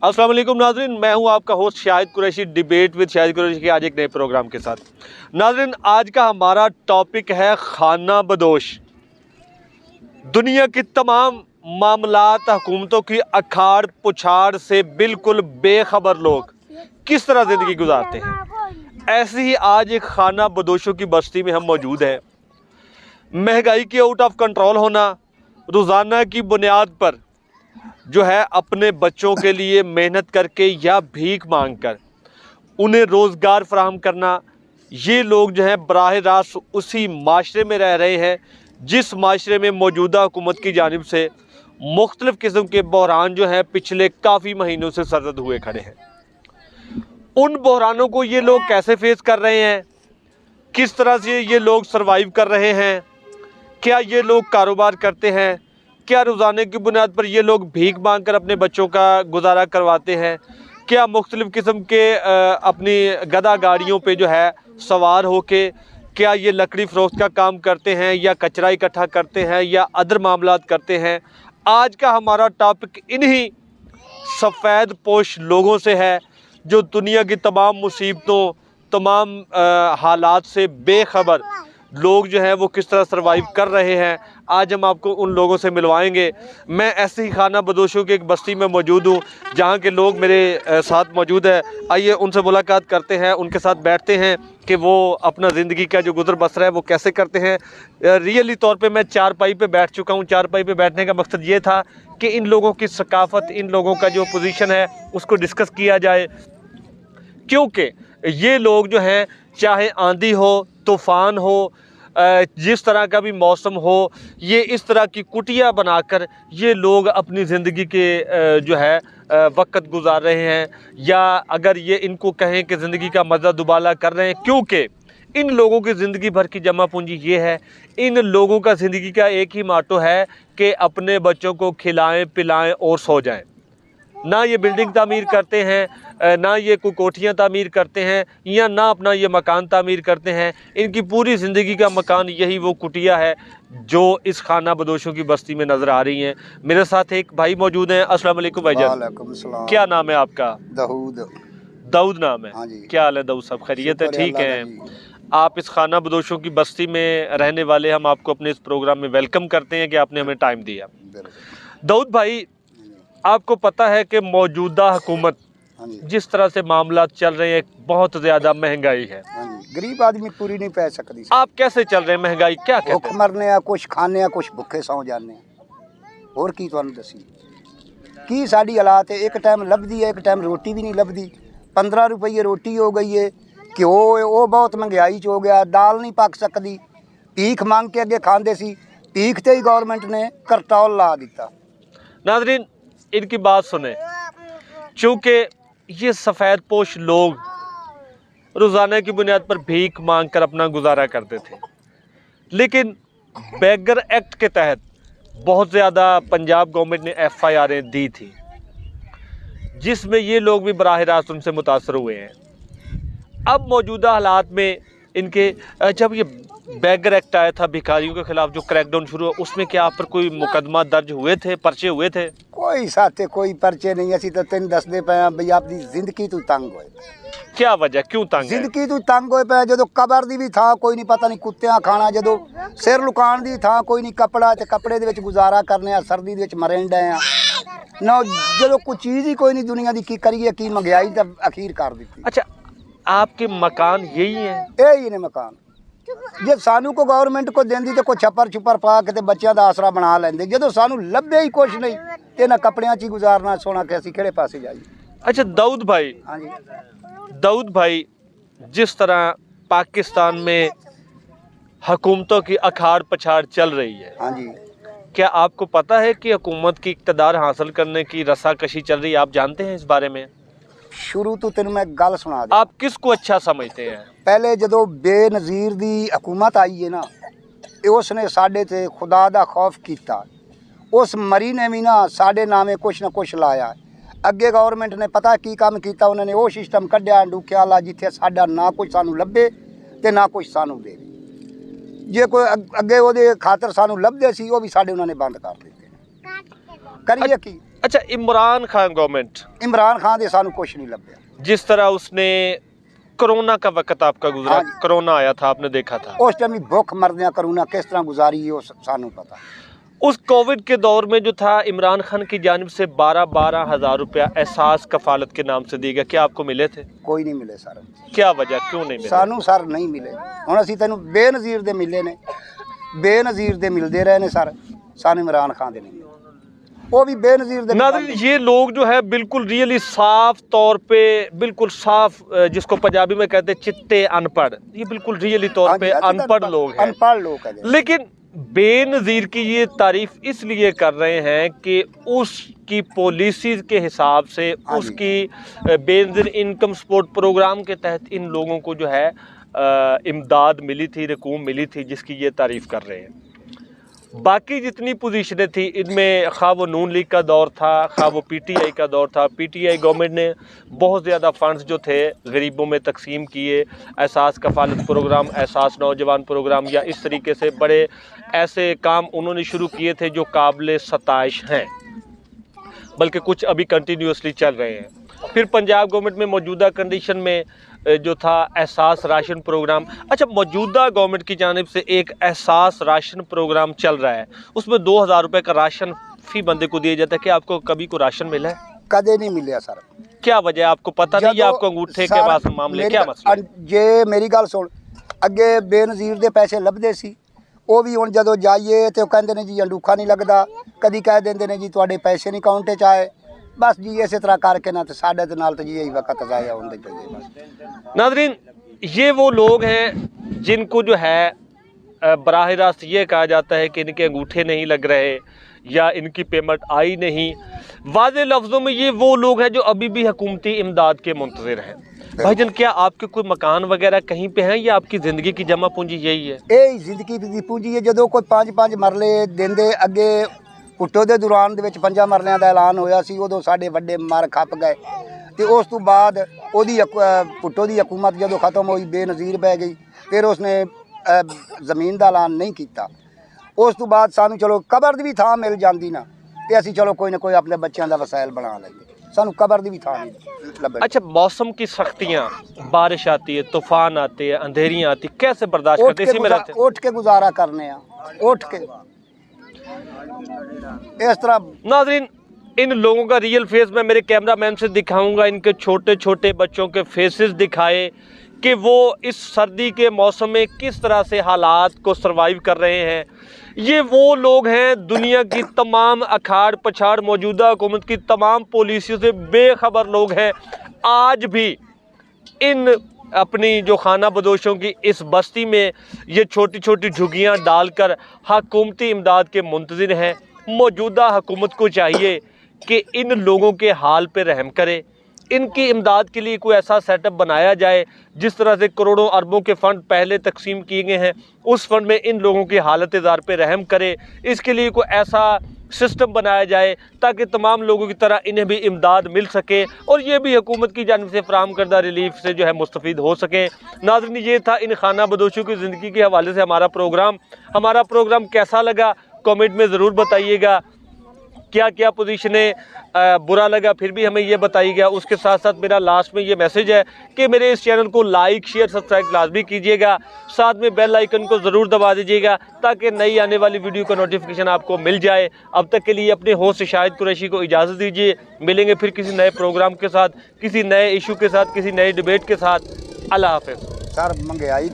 अस्सलाम वालेकुम नाज़रीन, मैं हूं आपका host Shahid Qureshi, debate with Shahid Qureshi के आज एक नए प्रोग्राम के साथ। नाज़रीन, आज का हमारा टॉपिक है खाना बदोश। दुनिया की तमाम मामलात, हुकूमतों की अखाड़ पुछाड़ से बिल्कुल बेखबर लोग किस तरह ज़िंदगी गुजारते हैं, ऐसे ही आज एक खाना बदोशों की बस्ती में हम मौजूद हैं। महंगाई के आउट ऑफ कंट्रोल होना, रोज़ाना की बुनियाद पर जो है अपने बच्चों के लिए मेहनत करके या भीख मांगकर उन्हें रोज़गार फराहम करना, ये लोग जो हैं बराह रास्त उसी माशरे में रह रहे हैं जिस माशरे में मौजूदा हुकूमत की जानिब से मुख्तलिफ़ किस्म के बहरान जो हैं पिछले काफ़ी महीनों से सरजद हुए खड़े हैं। उन बहरानों को ये लोग कैसे फेस कर रहे हैं, किस तरह से ये लोग सर्वाइव कर रहे हैं, क्या ये लोग कारोबार करते हैं, क्या रोज़ाने की बुनियाद पर ये लोग भीख मांग कर अपने बच्चों का गुजारा करवाते हैं, क्या मुख्तलिफ़ किस्म के अपनी गधा गाड़ियों पे जो है सवार होके क्या ये लकड़ी फ़रोख्त का काम करते हैं या कचरा इकट्ठा करते हैं या अदर मामलात करते हैं। आज का हमारा टॉपिक इन्हीं सफ़ेद पोश लोगों से है जो दुनिया की तमाम मुसीबतों, तमाम हालात से बेखबर लोग जो हैं वो किस तरह सर्वाइव कर रहे हैं। आज हम आपको उन लोगों से मिलवाएंगे। मैं ऐसे ही खाना बदोशों की एक बस्ती में मौजूद हूँ जहाँ के लोग मेरे साथ मौजूद है। आइए उनसे मुलाकात करते हैं, उनके साथ बैठते हैं कि वो अपना ज़िंदगी का जो गुजर बसर है वो कैसे करते हैं। रियली तौर पे मैं चारपाई पे बैठ चुका हूँ। चारपाई पे बैठने का मकसद ये था कि इन लोगों की सकाफ़त, इन लोगों का जो पोजीशन है उसको डिस्कस किया जाए, क्योंकि ये लोग जो हैं चाहे आंधी हो, तूफ़ान हो, जिस तरह का भी मौसम हो, ये इस तरह की कुटिया बनाकर ये लोग अपनी ज़िंदगी के जो है वक़्त गुजार रहे हैं, या अगर ये इनको कहें कि ज़िंदगी का मज़ा दुबाला कर रहे हैं, क्योंकि इन लोगों की ज़िंदगी भर की जमा पूंजी ये है। इन लोगों का ज़िंदगी का एक ही माटो है कि अपने बच्चों को खिलाएं, पिलाएं और सो जाएं। ना ये बिल्डिंग तामीर करते हैं, ना ये कोई कोठियाँ तामीर करते हैं, या ना अपना ये मकान तामीर करते हैं। इनकी पूरी ज़िंदगी का मकान यही वो कुटिया है जो इस खाना बदोशों की बस्ती में नज़र आ रही हैं। मेरे साथ एक भाई मौजूद हैं। अस्सलाम वालेकुम भाईजान। वालेकुम सलाम। क्या नाम है आपका? दाऊद। दाऊद नाम है। हाँ जी। क्या हाल है दाऊद साहब, खैरियत है? शुक्र है ठीक अल्लाह है। का जी। आप इस खाना बदोशों की बस्ती में रहने वाले, हम आपको अपने इस प्रोग्राम में वेलकम करते हैं कि आपने हमें टाइम दिया। बिल्कुल। दाऊद भाई, आपको पता है कि मौजूदा हुकूमत हाँ जी। जिस तरह से मामला चल रहे हैं, बहुत ज़्यादा महंगाई है। हाँ जी। गरीब आदमी पूरी नहीं पै सकती। आप कैसे चल रहे हैं? महंगाई क्या कहते भुख हैं? मरने आ, कुछ खाने आ, कुछ भुखे सौ जाने और की तुहानू दसी की साड़ी हालात है। एक टाइम लभदी है, एक टाइम रोटी भी नहीं लभदी। 15 रुपये रोटी हो गई है, घ्यो वो बहुत महंगाई च हो गया, दाल नहीं पक सकती। भीख मांग के अगे खाते सी, भीख ते ही गवर्नमेंट ने करटौल ला दिता। नाज़रीन, इनकी बात सुने, चूँकि ये सफ़ेद पोश लोग रोज़ाना की बुनियाद पर भीख मांग कर अपना गुजारा करते थे, लेकिन बेगर एक्ट के तहत बहुत ज़्यादा पंजाब गवर्नमेंट ने FIR दी थी, जिसमें ये लोग भी बराह रास्त उनसे मुतासर हुए हैं। अब मौजूदा हालात में इनके जब ये बेगर एक्ट आया था भिखारियों के खिलाफ जो क्रैकडाउन शुरू हुआ, उसमें क्या आप पर कोई मुकदमा दर्ज हुए थे, पर्चे हुए थे? कोई साथे कोई पर्चे नहीं। असी तो तेन दसदे पे बई अपनी जिंदगी तू तंग होए। क्या वजह, क्यों तंग है? जिंदगी तू तंग होए पे जो कबर दी भी था कोई नहीं, पता नहीं कुत्तियां खाना, जो सिर लुकाण दी था कोई नहीं, कपड़ा ते कपड़े दे विच गुजारा करने आ, सर्दी दे विच मरन डे आ ना, जो कोई चीज़ ही कोई नहीं दुनिया दी की करिए, की महंगाई तो अखीर कर दी। अच्छा, आपके मकान यही है? यही ने मकान जे सानू को गवर्नमेंट को देंदी तो कोई छप्पर छुपर पा के बच्चों का आसरा बना लेंदे, जो सानू लभे ही कुछ नहीं तो इन्हां कपड़ियां च ही गुजारना सोना कि असीं किहड़े पासे जाइए। अच्छा दाऊद भाई, हाँ जी। दाऊद भाई, जिस तरह पाकिस्तान में हुकूमतों की अखाड़ पछाड़ चल रही है, हाँ जी। क्या आपको पता है कि हुकूमत की इक़्तिदार हासिल करने की रस्साकशी चल रही है? आप जानते हैं इस बारे में? शुरू तो तेन मैं गल सुना दी। आप किसको अच्छा समझते हैं? पहले जो बेनज़ीर दी हुकूमत आई है ना, उसने साडे ते खुदा दा खौफ किया। उस मरी ने भी ना साडे नामे कुछ ना कुछ लाया। अगे गवर्नमेंट ने पता की काम किया, उन्होंने वो सिस्टम कढ़िया डूखे वाला जिथे साडा ना कुछ सानू लभे ते ना कुछ सानू दे। जे कोई अगे वो खातर सानू लभदे सी वो भी साडे उन्होंने बंद कर दिते। ਕਰੀਏ ਕੀ। अच्छा, इमरान खान गवर्नमेंट, ਇਮਰਾਨ ਖਾਨ ਦੇ ਸਾਨੂੰ ਕੁਛ ਨਹੀਂ ਲੱਭਿਆ। जिस तरह उसने कोरोना का वक्त आपका गुजरा, हाँ जी। कोरोना आया था, आपने देखा था, ਉਸ ਟਾਈਮ ਵੀ ਭੁੱਖ ਮਰਦਿਆਂ ਕਰੂਨਾ ਕਿਸ ਤਰ੍ਹਾਂ ਗੁਜ਼ਾਰੀ ਉਹ ਸਾਨੂੰ ਪਤਾ। उस कोविड के दौर में जो था इमरान खान की जानिब से 12-12 हज़ार रुपया एहसास कफालत के नाम से दिए गए, क्या आपको मिले थे? ਕੋਈ ਨਹੀਂ ਮਿਲੇ ਸਰ, क्या वजह, क्यों नहीं मिले? ਸਾਨੂੰ ਸਰ ਨਹੀਂ ਮਿਲੇ। ਹੁਣ ਅਸੀਂ ਤੈਨੂੰ ਬੇਨਜ਼ੀਰ ਦੇ ਮਿਲੇ ਨੇ, ਬੇਨਜ਼ੀਰ ਦੇ ਮਿਲਦੇ ਰਹੇ ਨੇ ਸਰ, ਸਾਨੂੰ ਇਮਰਾਨ ਖਾਨ ਦੇ ਨਹੀਂ ਮਿਲੇ। وہ بھی بے نظیر دے ناظرین یہ لوگ جو ہے بالکل ریئلی صاف طور پہ بالکل صاف جس کو پنجابی میں کہتے ہیں چٹے ان پڑھ، یہ بالکل ریئلی طور پہ ان پڑھ لوگ ہیں، ان پڑھ لوگ ہیں۔ لیکن بے نظیر کی یہ تعریف اس لیے کر رہے ہیں کہ اس کی پالیسیز کے حساب سے اس کی بے نظیر انکم سپورٹ پروگرام کے تحت ان لوگوں کو جو ہے امداد ملی تھی، رقوم ملی تھی، جس کی یہ تعریف کر رہے ہیں۔ باقی جتنی پوزیشنیں تھیں ان میں خواہ وہ نون لیگ کا دور تھا، خواہ وہ پی ٹی آئی کا دور تھا، پی ٹی آئی گورنمنٹ نے بہت زیادہ فنڈز جو تھے غریبوں میں تقسیم کیے، احساس کفالت پروگرام، احساس نوجوان پروگرام، یا اس طریقے سے بڑے ایسے کام انہوں نے شروع کیے تھے جو قابل ستائش ہیں، بلکہ کچھ ابھی کنٹینیوسلی چل رہے ہیں۔ پھر پنجاب گورنمنٹ میں موجودہ کنڈیشن میں جو تھا احساس راشن پروگرام، اچھا موجودہ گورنمنٹ کی جانب سے ایک احساس راشن پروگرام چل رہا ہے، اس میں 2000 روپے کا راشن فی بندے کو دیا جاتا ہے، کہ آپ کو کبھی کوئی راشن ملا ہے؟ کدے نہیں ملیا سر۔ کیا وجہ ہے، آپ کو پتہ نہیں، یا آپ کو انگوٹھے کے بعد معاملے کیا مسئلہ ہے؟ جے میری گل سن، اگے بے نظیر دے پیسے لبدے سی، وہ بھی ہن جدو جائیے تے وہ کہندے نے جی انڈوکھا نہیں لگدا، کدی کہہ دیندے نے جی تواڈے پیسے نہیں اکاؤنٹ وچ آئے، بس جی اسی طرح کر کے نہ تے ساڈے تے نال تے جی یہی وقت ضائع ہوندے پئے بس۔ ناظرین یہ وہ لوگ ہیں جن کو جو ہے براہ راست یہ کہا جاتا ہے کہ ان کے انگوٹھے نہیں لگ رہے یا ان کی پیمنٹ آئی نہیں۔ واضح لفظوں میں یہ وہ لوگ ہیں جو ابھی بھی حکومتی امداد کے منتظر ہیں۔ بھائی جان کیا آپ کے کوئی مکان وغیرہ کہیں پہ ہیں، یا آپ کی زندگی کی جمع پونجی یہی ہے؟ یہ زندگی دی پونجی ہے، جدو کوئی 5-5 مرلے دیندے، اگے پٹو دے دوران دے وچ 5 مرلیاں دا اعلان ہویا سی، ادو ساڈے وڈے مر کھپ گئے، تے اس تو بعد اودی پٹو دی حکومت جدو ختم ہوئی بے نظیر بہ گئی، پھر اس نے زمین دا اعلان نہیں کیتا۔ اس تو بعد سانو چلو قبر دی بھی تھاں مل جاندی نا، تے اسی چلو کوئی نہ کوئی اپنے بچیاں دا وسائل بنا لیندے، سانو قبر دی بھی تھاں نہیں لبھی۔ اچھا موسم کی سختیاں، بارش آتی ہے، طوفان آتے ہیں، اندھیریاں آتی، کیسے برداشت کرتے ہیں؟ اسی میں رہتے ہیں، اٹھ کے گزارا کرنے ہیں، اٹھ کے اس طرح۔ ناظرین ان لوگوں کا ریئل فیس میں میرے کیمرہ مین سے دکھاؤں گا، ان کے چھوٹے چھوٹے بچوں کے فیسز دکھائے کہ وہ اس سردی کے موسم میں کس طرح سے حالات کو سروائیو کر رہے ہیں۔ یہ وہ لوگ ہیں دنیا کی تمام اکھاڑ پچھاڑ، موجودہ حکومت کی تمام پالیسیوں سے بے خبر لوگ ہیں، آج بھی ان اپنی جو خانہ بدوشوں کی اس بستی میں یہ چھوٹی چھوٹی جھگیاں ڈال کر حکومتی امداد کے منتظر ہیں۔ موجودہ حکومت کو چاہیے کہ ان لوگوں کے حال پہ رحم کرے، ان کی امداد کے لیے کوئی ایسا سیٹ اپ بنایا جائے، جس طرح سے کروڑوں اربوں کے فنڈ پہلے تقسیم کیے گئے ہیں، اس فنڈ میں ان لوگوں کی حالت زار پہ رحم کرے۔ اس کے لیے کوئی ایسا سسٹم بنایا جائے تاکہ تمام لوگوں کی طرح انہیں بھی امداد مل سکے، اور یہ بھی حکومت کی جانب سے فراہم کردہ ریلیف سے جو ہے مستفید ہو سکیں۔ ناظرین یہ تھا ان خانہ بدوشوں کی زندگی کے حوالے سے ہمارا پروگرام کیسا لگا کامنٹ میں ضرور بتائیے گا، کیا کیا پوزیشنیں برا لگا پھر بھی ہمیں یہ بتائیے گا۔ اس کے ساتھ ساتھ میرا لاسٹ میں یہ میسج ہے کہ میرے اس چینل کو لائک شیئر سبسکرائب لازمی کیجیے گا، ساتھ میں بیل آئیکن کو ضرور دبا دیجیے گا تاکہ نئی آنے والی ویڈیو کا نوٹیفیکیشن آپ کو مل جائے۔ اب تک کے لیے اپنے ہوسٹ شاہد قریشی کو اجازت دیجیے، ملیں گے پھر کسی نئے پروگرام کے ساتھ، کسی نئے ایشو کے ساتھ، کسی نئے ڈیبیٹ کے ساتھ۔ اللہ حافظ۔ سر مہنگائی